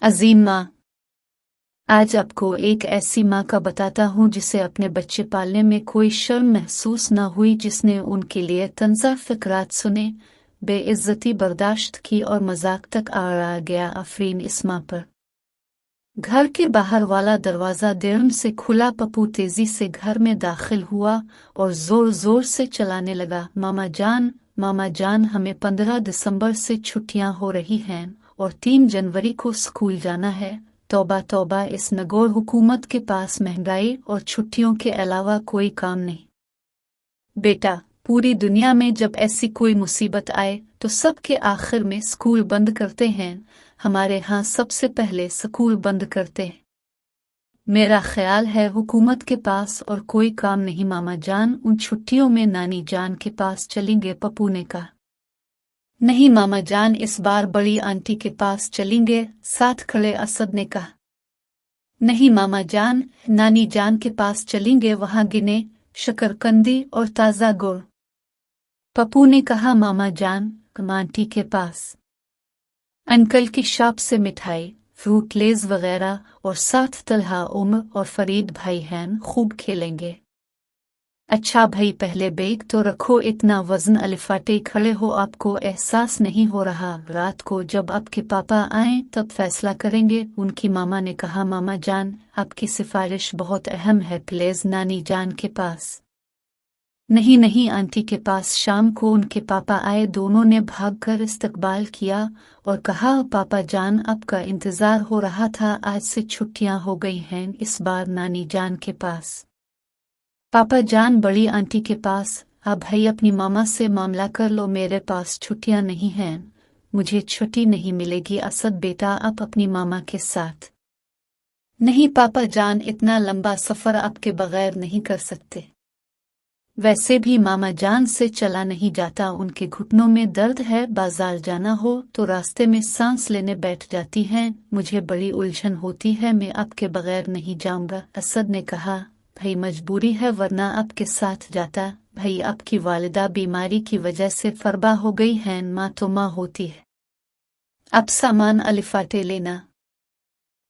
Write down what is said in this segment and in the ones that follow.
अजीम माँ, आज आपको एक ऐसी माँ का बताता हूँ जिसे अपने बच्चे पालने में कोई शर्म महसूस न हुई, जिसने उनके लिए तंज़ा फ़िक्रात सुने, बेइज्जती बर्दाश्त की और मजाक तक आ गया आफरीन इस माँ पर। घर के बाहर वाला दरवाज़ा देर से खुला। पप्पू तेजी से घर में दाखिल हुआ और जोर जोर से चलाने लगा, मामा जान, हमें 15 दिसंबर से छुट्टियां हो रही हैं और 3 जनवरी को स्कूल जाना है। तौबा तौबा, इस नगोर हुकूमत के पास महंगाई और छुट्टियों के अलावा कोई काम नहीं। बेटा, पूरी दुनिया में जब ऐसी कोई मुसीबत आए तो सबके आखिर में स्कूल बंद करते हैं। हमारे यहाँ सबसे पहले स्कूल बंद करते हैं। मेरा ख्याल है हुकूमत के पास और कोई काम नहीं मामा जान, उन छुट्टियों में नानी जान के पास चलेंगे, पप्पू ने कहा। नहीं मामा जान, इस बार बड़ी आंटी के पास चलेंगे, साथ खड़े असद ने कहा। नहीं मामा जान, नानी जान के पास चलेंगे, वहां गिने शकरकंदी और ताज़ा गुड़। पप्पू ने कहा मामा जान, आंटी के पास अंकल की शॉप से मिठाई, फ्रूट लेज वगैरह और साथ तलहा, उमर और फरीद भाई हैं, खूब खेलेंगे। अच्छा भाई, पहले बैग तो रखो, इतना वजन अलिफाटे खड़े हो, आपको एहसास नहीं हो रहा? रात को जब आपके पापा आए तब फैसला करेंगे, उनकी मामा ने कहा। मामा जान, आपकी सिफारिश बहुत अहम है, प्लीज नानी जान के पास। नहीं आंटी के पास। शाम को उनके पापा आए, दोनों ने भागकर इस्तकबाल किया और कहा, पापा जान, आपका इंतजार हो रहा था, आज से छुट्टियां हो गई हैं, इस बार नानी जान के पास। पापा जान, बड़ी आंटी के पास। अब भाई अपनी मामा से मामला कर लो, मेरे पास छुट्टियां नहीं हैं, मुझे छुट्टी नहीं मिलेगी। असद बेटा, आप अपनी मामा के साथ। नहीं पापा जान, इतना लंबा सफर आपके बगैर नहीं कर सकते। वैसे भी मामा जान से चला नहीं जाता, उनके घुटनों में दर्द है, बाजार जाना हो तो रास्ते में सांस लेने बैठ जाती हैं, मुझे बड़ी उलझन होती है, मैं आपके बगैर नहीं जाऊंगा। असद ने कहा, भाई मजबूरी है, वरना आपके साथ जाता। भाई, आपकी वालिदा बीमारी की वजह से फरबा हो गई हैं, माँ तो माँ होती है। अब सामान अलिफाटे लेना।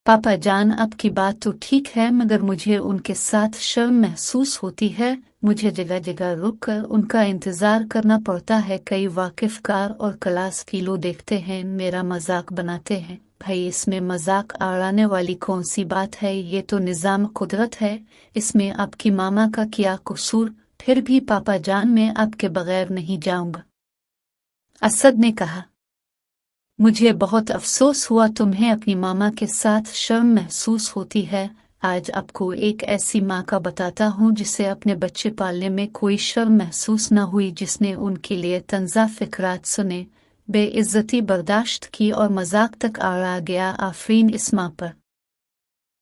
पापा जान, आपकी बात तो ठीक है, मगर मुझे उनके साथ शर्म महसूस होती है, मुझे जगह जगह रुक कर उनका इंतजार करना पड़ता है। कई वाकिफकार और क्लास फीलो देखते हैं, मेरा मजाक बनाते हैं। भाई, इसमें मजाक आड़ाने वाली कौन सी बात है? ये तो निज़ाम कुदरत है, इसमें आपकी मामा का क्या कसूर? फिर भी पापा जान, मैं आपके बगैर नहीं जाऊंगा, असद ने कहा। मुझे बहुत अफसोस हुआ, तुम्हें अपनी मामा के साथ शर्म महसूस होती है। आज आपको एक ऐसी माँ का बताता हूँ जिसे अपने बच्चे पालने में कोई शर्म महसूस न हुई, जिसने उनके लिए तंज़ा फ़िक्रात सुने, बेइज्जती बर्दाश्त की और मजाक तक आ गया आफरीन इस माँ पर।